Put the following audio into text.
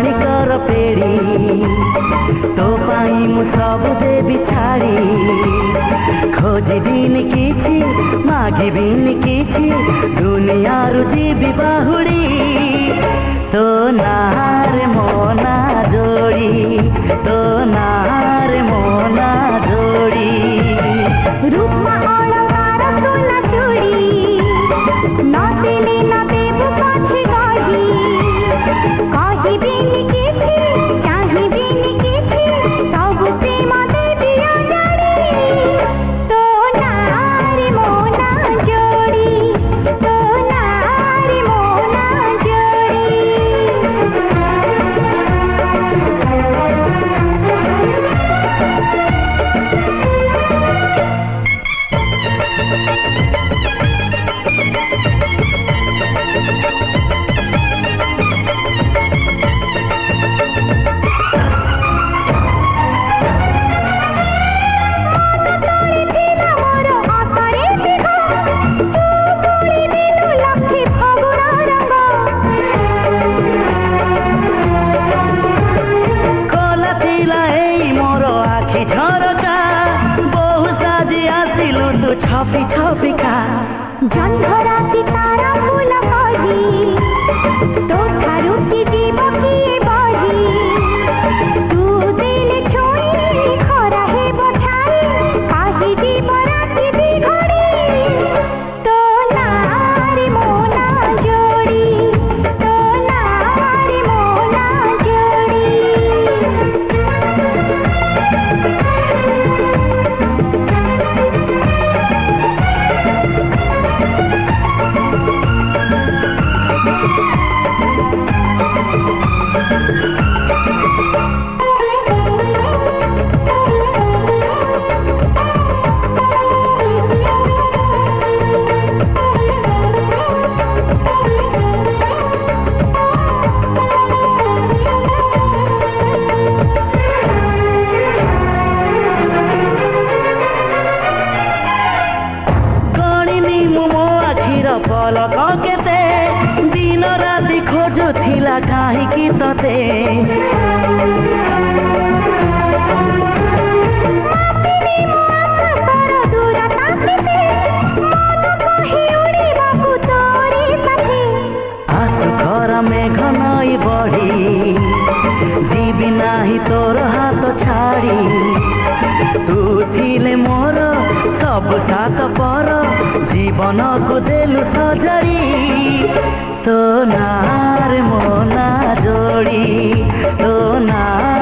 क्षणिकर पेड़ी तो पाई मु सब देवी छाड़ी खोजिबिन किछि मागिबिन किछि दुनिया रुजीबी बाहुड़ी तो नार मोना जोड़ी तो नार मोना जोड़ी रूपमा अलंकार सोना चूड़ी न देले न देबु पाछे गढ़ी कहिबिन किछि चाहिबिन किछि सब प्रेम देबी अजाड़ी तो नार मोना जोड़ी तो नार मोना जोड़ी छपी छपी का जंधरा तारा फूल कही तो थारू की जीव किए बही तू दिल छोई खरा हे बछाई कही जीव राति दी घड़ी तो नारी मोना जोड़ी तो नारी मोना जोड़ी पलक केते दिन राति खोजुथिला काहीकि तते आसु घर मेघ नई बढी जीवी नाही तोर हाथ छाड़ी तू थिले मोर सब साथ पर जीवन को देलु सजरी तो नार मोना जोड़ी तो नार